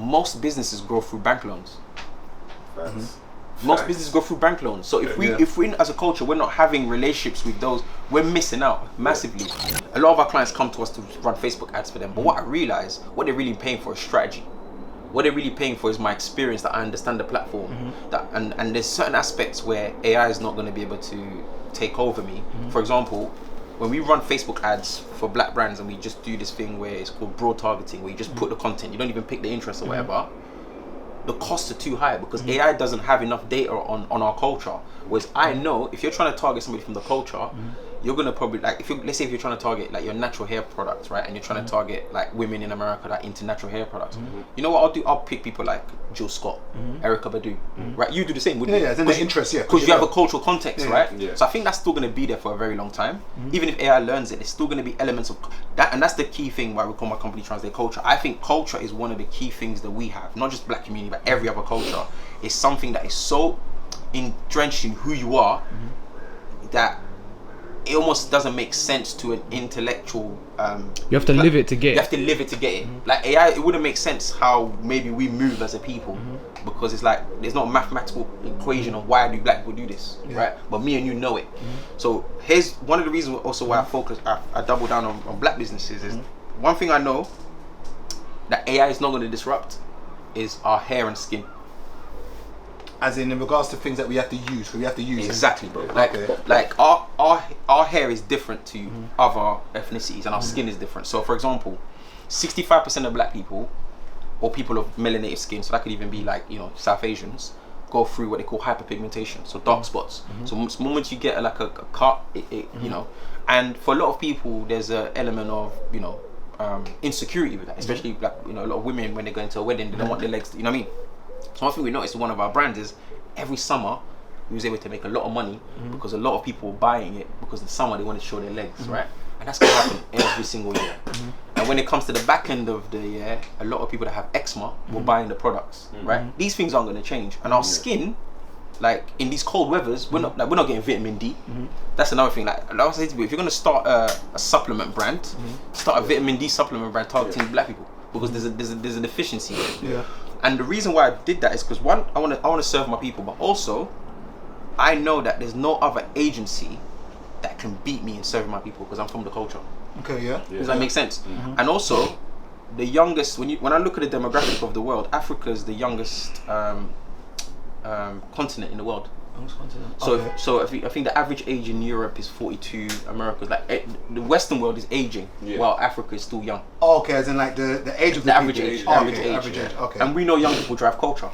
most businesses grow through bank loans. Facts. Most businesses go through bank loans. So if we as a culture, we're not having relationships with those, we're missing out massively. A lot of our clients come to us to run Facebook ads for them. But what I realize, what they're really paying for is strategy. What they're really paying for is my experience, that I understand the platform. That and there's certain aspects where AI is not going to be able to take over me. For example, when we run Facebook ads for black brands and we just do this thing where it's called broad targeting, where you just put the content, you don't even pick the interest or whatever, the costs are too high because AI doesn't have enough data on our culture. Whereas I know if you're trying to target somebody from the culture, you're gonna probably like let's say if you're trying to target like your natural hair products, right? And you're trying to target like women in America that are into natural hair products. You know what I'll do? I'll pick people like Jill Scott, Erykah Badu, right? You do the same, wouldn't you? Yeah, then the interest, because you have a cultural context, right? Yeah. So I think that's still gonna be there for a very long time. Even if AI learns it, it's still gonna be elements of that, and that's the key thing why we call my company Translate Culture. I think culture is one of the key things that we have, not just black community, but every other culture. Is something that is so entrenched in who you are that it almost doesn't make sense to an intellectual. You have to live it to get it. You have to live it to get it. Like AI, it wouldn't make sense how maybe we move as a people because it's like there's not a mathematical equation of why do black people do this, right? But me and you know it. So here's one of the reasons also why I double down on black businesses is one thing I know that AI is not going to disrupt is our hair and skin. As in regards to things that we have to use, Exactly, bro. Okay. Like our hair is different to other ethnicities, and our skin is different. So, for example, 65% of black people, or people of melanated skin, so that could even be like South Asians, go through what they call hyperpigmentation, so dark spots. So, the moment you get like a cut, and for a lot of people, there's an element of insecurity with that, especially like a lot of women when they go into a wedding, they don't want their legs to, you know what I mean? So one thing we noticed with one of our brands is every summer we was able to make a lot of money because a lot of people were buying it because in the summer they wanted to show their legs, right? And that's gonna happen every single year. And when it comes to the back end of the year, a lot of people that have eczema were buying the products, right? These things aren't gonna change. And our skin, like in these cold weathers, we're not getting vitamin D. That's another thing. Like I was saying to you, if you're gonna start a supplement brand, start a vitamin D supplement brand targeting black people because there's a deficiency there. Yeah. And the reason why I did that is because one, I want to serve my people, but also I know that there's no other agency that can beat me in serving my people because I'm from the culture. Okay, yeah. Does that make sense? And also, the youngest, when I look at the demographic of the world, Africa is the youngest continent in the world. So I think the average age in Europe is 42. America's like the Western world is aging, while Africa is still young. Oh, okay, as in like the age of the average age. Average age. Okay. And we know young people drive culture.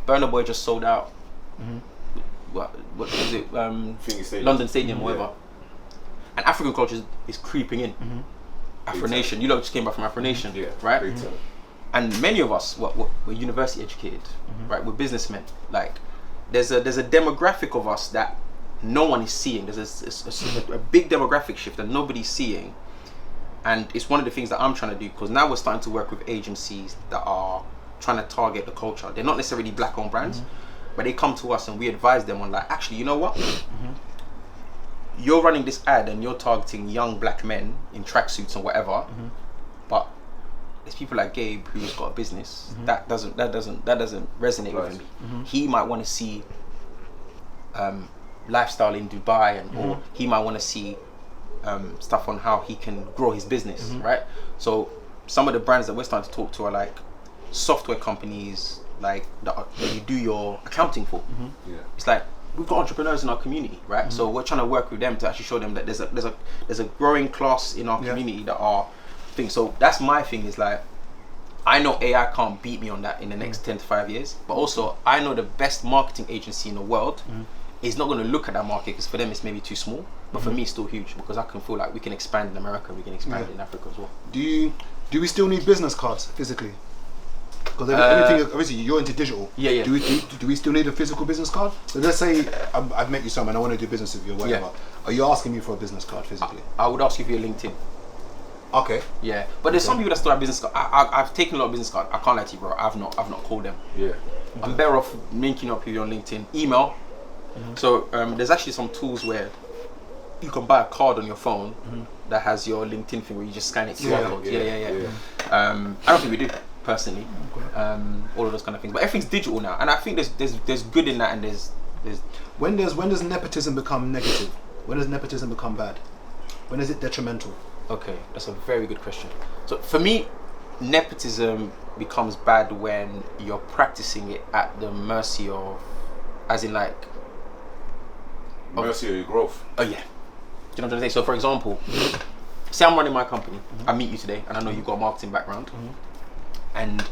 Burna Boy just sold out. What is it? London Stadium, or whatever. And African culture is creeping in. Afro Nation. You lot just came back from Afro Nation, right? And many of us, we're university educated, right? We're businessmen. Like, there's a demographic of us that no one is seeing. There's a big demographic shift that nobody's seeing, and it's one of the things that I'm trying to do because now we're starting to work with agencies that are trying to target the culture. They're not necessarily black-owned brands, but they come to us and we advise them on like, actually, you know what? You're running this ad and you're targeting young black men in tracksuits and whatever, but there's people like Gabe who's got a business that doesn't resonate with him. He might want to see lifestyle in Dubai, or he might want to see stuff on how he can grow his business, right? So some of the brands that we're starting to talk to are like software companies, like that you do your accounting for. It's like we've got entrepreneurs in our community, right? So we're trying to work with them to actually show them that there's a growing class in our community that are things. So that's my thing, is like, I know AI can't beat me on that in the next 10 to 5 years, but also I know the best marketing agency in the world is not going to look at that market because for them it's maybe too small, but for me it's still huge because I can feel like we can expand in America, we can expand in Africa as well. Do we still need business cards physically? Because everything, obviously you're into digital. Do we still need a physical business card? So let's say I've met you some and I want to do business with you or whatever. Are you asking me for a business card physically? I would ask you for your LinkedIn. Okay. Yeah, but there's some people that still have business cards. I've taken a lot of business cards. I can't lie to you, bro. I've not called them. I'm better off linking up with you on LinkedIn, email. So there's actually some tools where you can buy a card on your phone that has your LinkedIn thing where you just scan it QR code. I don't think we do. personally. All of those kind of things, but everything's digital now, and I think there's good in that, and there's when does nepotism become negative? When does nepotism become bad? When is it detrimental? Okay, that's a very good question. So for me, nepotism becomes bad when you're practicing it at the mercy of, as in like, mercy of your growth. Oh yeah, do you know what I'm trying to say? So for example, say I'm running my company, I meet you today, and I know you've got a marketing background, and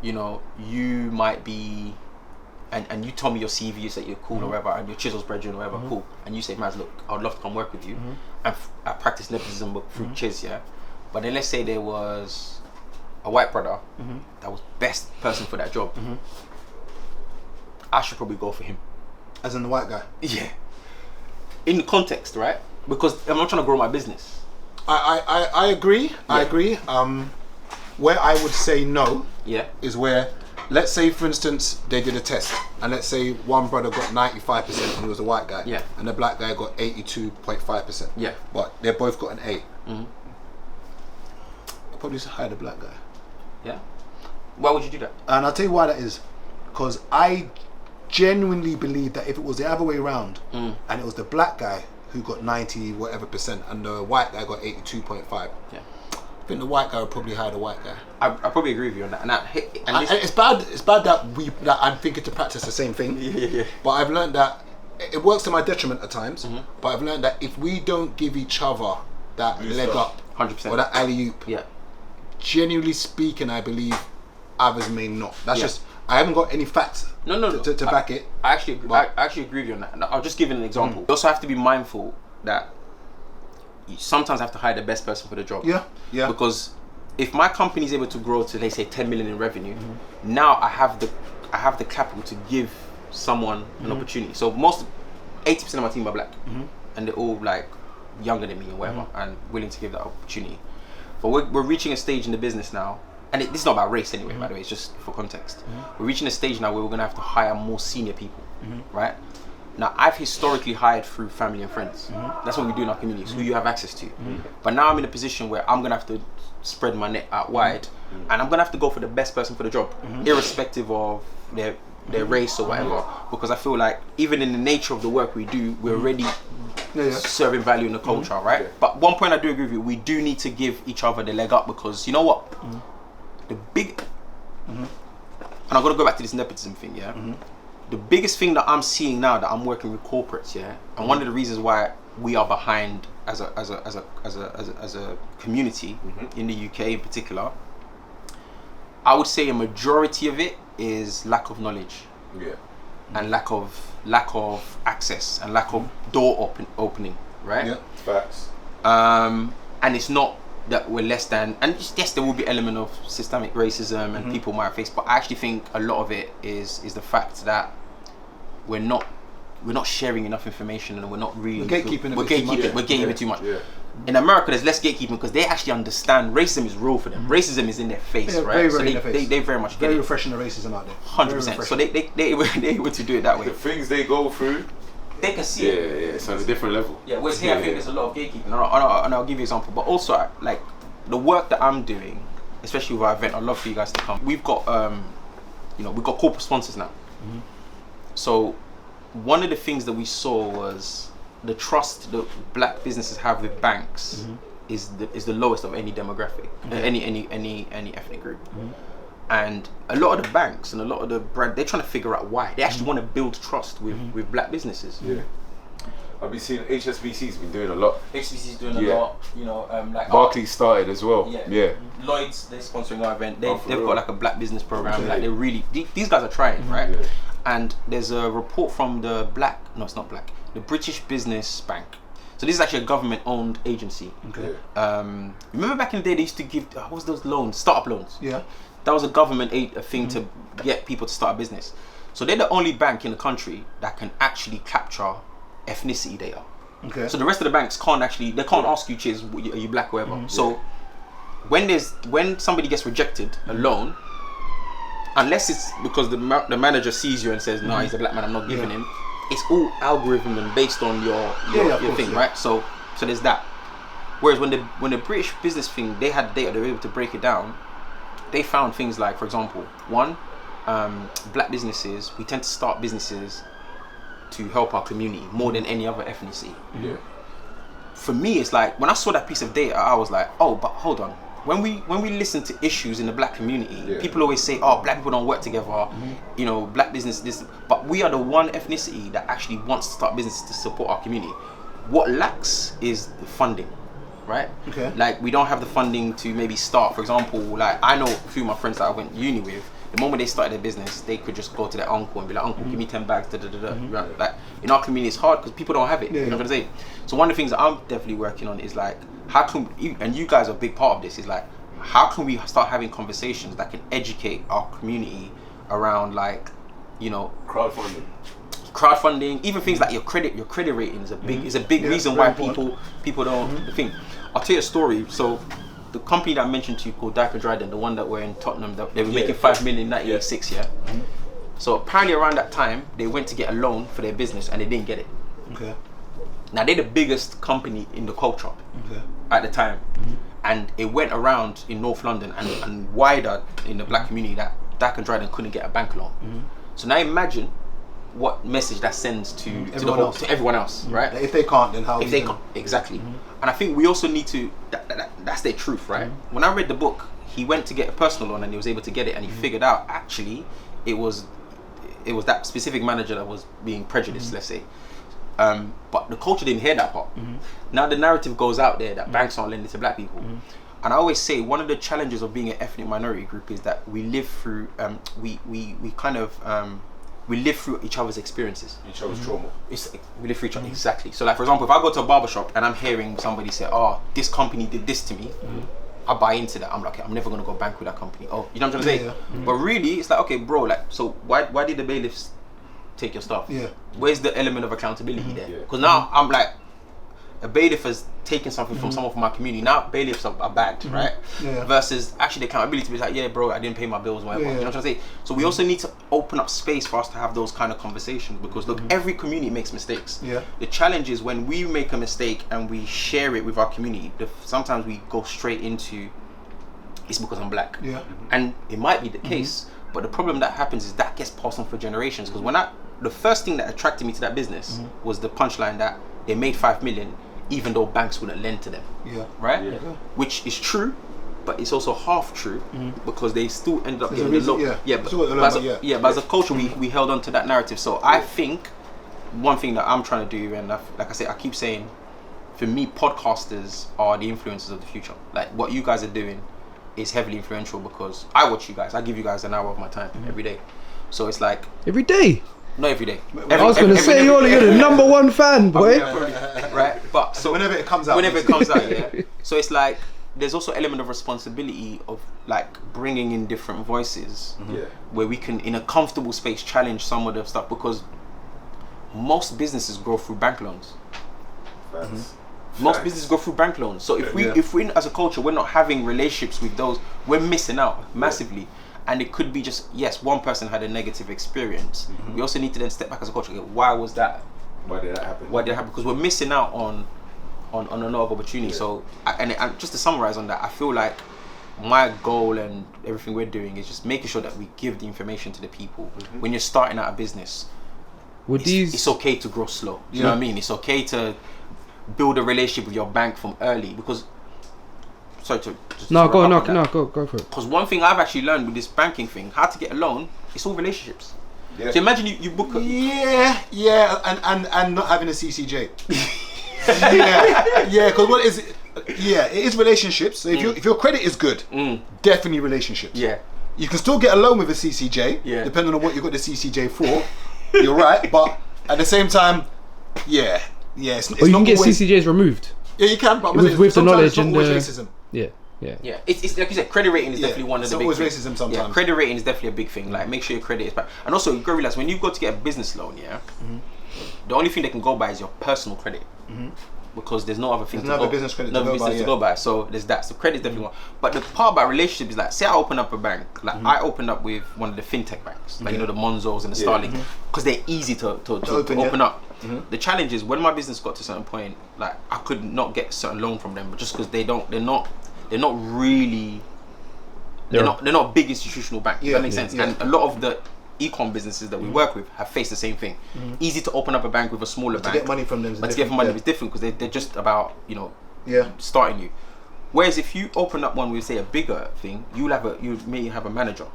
you know you might be, and you tell me your CV, you say you're cool or whatever, and your chisel's brethren or whatever, cool, and you say, Maz, look, I'd love to come work with you, and I practice nepotism through chiz, yeah. But then let's say there was a white brother that was best person for that job. I should probably go for him. As in the white guy? Yeah. In the context, right? Because I'm not trying to grow my business. I agree. Yeah. I agree. Where I would say no is where, let's say for instance, they did a test, and let's say one brother got 95% and he was a white guy, and the black guy got 82.5%. Yeah. But they both got an A. I'd probably just hire the black guy. Yeah. Why would you do that? And I'll tell you why that is. Because I genuinely believe that if it was the other way around, and it was the black guy who got 90 whatever percent and the white guy got 82.5, I think the white guy would probably hire the white guy. I probably agree with you on that. And it's bad that I'm thinking to practice the same thing. But I've learned that it works to my detriment at times. But I've learned that if we don't give each other that leg up 100%. or that alley-oop, genuinely speaking, I believe others may not. That's just, I haven't got any facts to back it. I actually agree with you on that. And I'll just give you an example. You also have to be mindful that you sometimes have to hire the best person for the job. Yeah. Because if my company is able to grow to, let's say, 10 million in revenue, now I have the capital to give someone an opportunity. So 80% of my team are black, and they're all like younger than me or whatever, and willing to give that opportunity. But we're reaching a stage in the business now, and this is not about race anyway, by the way, it's just for context. We're reaching a stage now where we're going to have to hire more senior people, right? Now, I've historically hired through family and friends. That's what we do in our communities, who you have access to. But now I'm in a position where I'm going to have to spread my net out wide, and I'm going to have to go for the best person for the job, irrespective of their race or whatever, because I feel like even in the nature of the work we do, we're already serving value in the culture, right? But one point I do agree with you, we do need to give each other the leg up, because you know what? The big, and I'm going to go back to this nepotism thing, the biggest thing that I'm seeing now that I'm working with corporates, and one of the reasons why we are behind as a community in the UK in particular, I would say a majority of it is lack of knowledge, and lack of access and lack of door opening, right? Yeah, facts. And it's not that we're less than, and yes, there will be element of systemic racism and people might face, but I actually think a lot of it is the fact that we're not sharing enough information, and we're not really we're gatekeeping too much. In America, there's less gatekeeping because they actually understand racism is real for them. Racism is in their face, right? Very so they very much very get refreshing the racism out there. 100%. So they able to do it that way. The things they go through, they can see it. Yeah. So it's a different level. Yeah. Whereas here, I think there's a lot of gatekeeping, and I'll give you an example. But also, like the work that I'm doing, especially with our event, I'd love for you guys to come. We've got, we've got corporate sponsors now. So one of the things that we saw was the trust that black businesses have with banks is the lowest of any demographic, any ethnic group. And a lot of the banks and a lot of the brand, they're trying to figure out why. They actually want to build trust with black businesses. Yeah. I've been seeing HSBC's been doing a lot. HSBC's doing a lot, like Barclays started as well. Yeah. Lloyd's, they're sponsoring our event. They've got like a black business program. Like they're really, these guys are trying, right? Yeah. And there's a report from the the British Business Bank. So this is actually a government-owned agency. Okay. Remember back in the day they used to give, what was those loans? Startup loans. Yeah. That was a government thing to get people to start a business. So they're the only bank in the country that can actually capture ethnicity data. Okay. So the rest of the banks can't ask you, Chiz, are you black or whatever. So when somebody gets rejected a loan, unless it's because the manager sees you and says, no, he's a black man, I'm not giving him. It's all algorithm and based on your thing, right? So there's that. Whereas when the British business thing, they had data, they were able to break it down. they found things like, for example, one, black businesses, we tend to start businesses to help our community more than any other ethnicity. Yeah. For me, it's like when I saw that piece of data, I was like, oh, but hold on. When we listen to issues in the black community, people always say, oh, black people don't work together, you know, black business this, but we are the one ethnicity that actually wants to start businesses to support our community. What lacks is the funding, right? Okay. Like, we don't have the funding to maybe start. For example, like, I know a few of my friends that I went uni with, the moment they started their business, they could just go to their uncle and be like, uncle, give me 10 bags, Right? Like, in our community, it's hard because people don't have it. You know what I'm saying? So one of the things that I'm definitely working on is like, how can and you guys are a big part of this, is like, how can we start having conversations that can educate our community around, like, you know, crowdfunding, even things like your credit rating is a big reason why people don't the thing. I'll tell you a story. So the company that I mentioned to you called Dyke & Dryden, the one that were in Tottenham, that they were making 5 million in 1986, So apparently around that time they went to get a loan for their business and they didn't get it. Okay. Now they're the biggest company in the culture at the time, and it went around in North London and wider in the black community that Dyke & Dryden couldn't get a bank loan. So now imagine what message that sends to everyone else, right? Like, if they can't, then how? If they can't, exactly. And I think we also need to. That's their truth, right? When I read the book, he went to get a personal loan and he was able to get it, and he figured out actually it was that specific manager that was being prejudiced, let's say. But the culture didn't hear that part. Now the narrative goes out there that banks aren't lending to black people. And I always say one of the challenges of being an ethnic minority group is that we live through we live through each other's experiences. Each other's trauma. We live through each other, exactly. So like, for example, if I go to a barbershop and I'm hearing somebody say, oh, this company did this to me, I buy into that. I'm like, okay, I'm never gonna go bank with that company. Oh, you know what I'm trying to say? But really, it's like, okay, bro, like, so why did the bailiffs take your stuff? Where's the element of accountability there? Because now I'm like, a bailiff has taken something from someone from my community. Now bailiffs are bad, right? Versus actually the accountability is like, yeah, bro, I didn't pay my bills, whatever. You know what I'm saying? So we also need to open up space for us to have those kind of conversations, because look, every community makes mistakes. The challenge is when we make a mistake and we share it with our community, sometimes we go straight into, it's because I'm black. And it might be the case, but the problem that happens is that gets passed on for generations. Because the first thing that attracted me to that business was the punchline that they made 5 million even though banks wouldn't lend to them, right? Which is true, but it's also half true, because they still ended up getting the loan. But as a culture, we held on to that narrative. So I think one thing that I'm trying to do, and like I say, I keep saying, for me, podcasters are the influencers of the future. Like what you guys are doing is heavily influential, because I watch you guys. I give you guys an hour of my time every day. So it's like every day. Not every day. I was going to say you're the number one fan, boy. Right, but so whenever it comes out, So it's like there's also an element of responsibility of like bringing in different voices, where we can, in a comfortable space, challenge some of the stuff, because most businesses go through bank loans. Most businesses go through bank loans. So if we as a culture, we're not having relationships with those, we're missing out massively. And it could be just, yes, one person had a negative experience. We also need to then step back as a culture. Why was that? Why did that happen? Because we're missing out on another opportunity. So, and just to summarize on that, I feel like my goal and everything we're doing is just making sure that we give the information to the people. When you're starting out a business, it's okay to grow slow. You know what I mean? It's okay to build a relationship with your bank from early, because go for it. Because one thing I've actually learned with this banking thing, how to get a loan, it's all relationships. So imagine you book a... and not having a CCJ. Because what is it? It is relationships. So if your credit is good, definitely relationships. You can still get a loan with a CCJ, depending on what you got the CCJ for. You're right, but at the same time, it's or you can get CCJs removed. Yeah, you can, but with the knowledge and the racism. It's like you said, credit rating is definitely one of the big things. It's always racism sometimes. Credit rating is definitely a big thing. Like, make sure your credit is back. And also, you gotta realize, when you go to get a business loan, the only thing they can go by is your personal credit. Because there's no other thing business credit to go by. So there's that. So credit is definitely one. But the part about relationship is like, say I open up a bank. Like I opened up with one of the fintech banks, like you know, the Monzos and the Starlink, because they're easy to open up. The challenge is, when my business got to a certain point, like I could not get a certain loan from them, but just because they're not really they're not big institutional banks. Does that make sense? Yeah. And a lot of the e-com businesses that we work with have faced the same thing. Easy to open up a bank with a smaller bank. To get money from them, but to get money is different because they're just about starting you. Whereas if you open up one with say a bigger thing, you may have a manager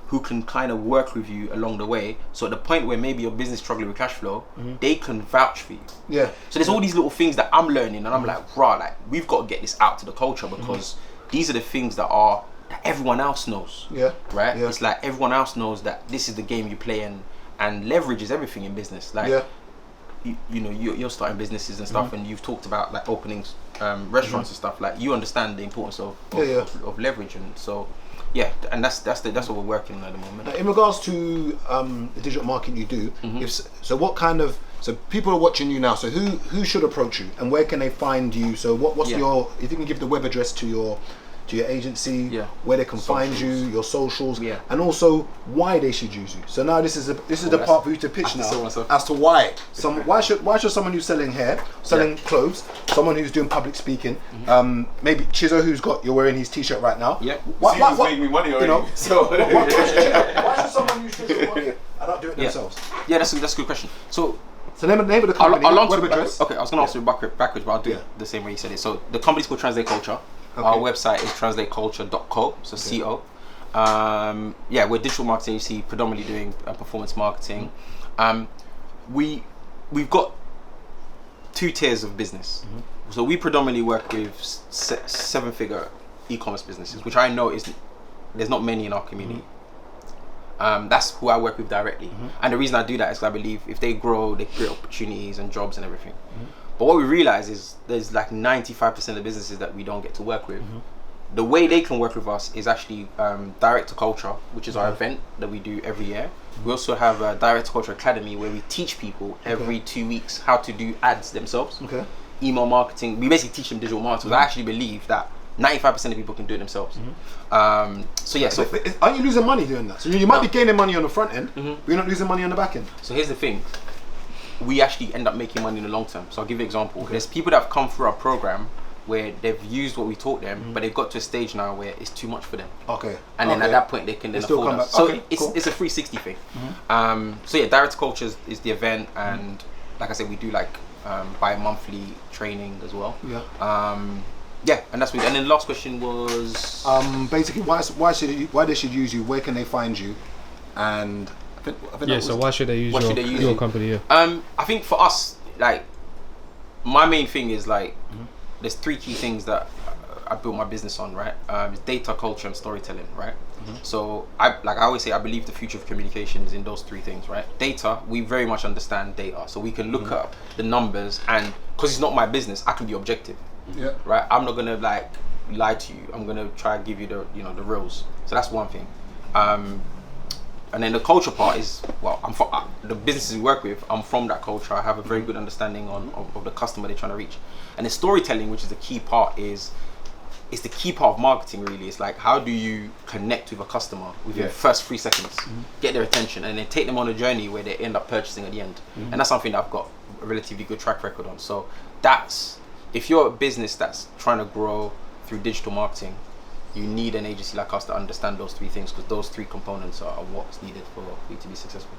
who can kind of work with you along the way. So at the point where maybe your business is struggling with cash flow, they can vouch for you. Yeah. So there's all these little things that I'm learning, and I'm like, like we've got to get this out to the culture because these are the things that everyone else knows. Yeah. Right. Yeah. It's like everyone else knows that this is the game you play, and leverage is everything in business. Like. You're starting businesses and stuff, and you've talked about like opening restaurants and stuff. Like you understand the importance of leverage, and so and that's what we're working on at the moment. Now, in regards to the digital marketing you do, so people are watching you now. So who should approach you, and where can they find you? So what's your, if you can give the web address to your agency, where they can find you, your socials, and also why they should use you. So now this is the part for you to pitch now as to why. Why should someone who's selling hair, selling clothes, someone who's doing public speaking, maybe Chizo, you're wearing his t-shirt right now. Yeah. Why making me money already? So why should someone use digital marketing and not do it themselves? Yeah, that's a good question. So name of the company, web address. Okay, I was going to ask you backwards, but I'll do it the same way you said it. So the company's called Translate Culture. Okay. Our website is translateculture.co, so CO. We're digital marketing agency, predominantly doing performance marketing. We've got 2 tiers of business. So we predominantly work with 7-figure e-commerce businesses, which I know there's not many in our community. That's who I work with directly. And the reason I do that is because I believe if they grow, they create opportunities and jobs and everything. But what we realize is there's like 95% of businesses that we don't get to work with. The way they can work with us is actually Direct to Culture, which is our event that we do every year. We also have a Direct to Culture Academy where we teach people every 2 weeks how to do ads themselves. Email marketing. We basically teach them digital marketing. I actually believe that 95% of people can do it themselves. So aren't you losing money doing that? So you might be gaining money on the front end, but you're not losing money on the back end. So here's the thing. We actually end up making money in the long term. So I'll give you an example. There's people that have come through our program where they've used what we taught them, but they've got to a stage now where it's too much for them. And then at that point they can then afford us. So it's a 360 thing. Direct to Culture is the event, and like I said, we do like bi-monthly training as well. And that's what. And then the last question was basically why they should use you, where can they find you, and so why should they use your company? I think for us, like, my main thing is like there's 3 key things that I built my business on, right? It's data, culture, and storytelling, right? So I always say, I believe the future of communication is in those 3 things, right? Data, we very much understand data, so we can look up the numbers, and because it's not my business, I can be objective. Right? I'm not gonna like lie to you. I'm gonna try and give you the the reals. So that's one thing. And then the culture part is, I'm from the businesses we work with. I'm from that culture. I have a very good understanding of the customer they're trying to reach. And the storytelling, which is the key part, it's the key part of marketing. Really, it's like, how do you connect with a customer within the first 3 seconds, get their attention, and then take them on a journey where they end up purchasing at the end. And that's something that I've got a relatively good track record on. So if you're a business that's trying to grow through digital marketing, you need an agency like us to understand those 3 things, because those 3 components are what's needed for you to be successful.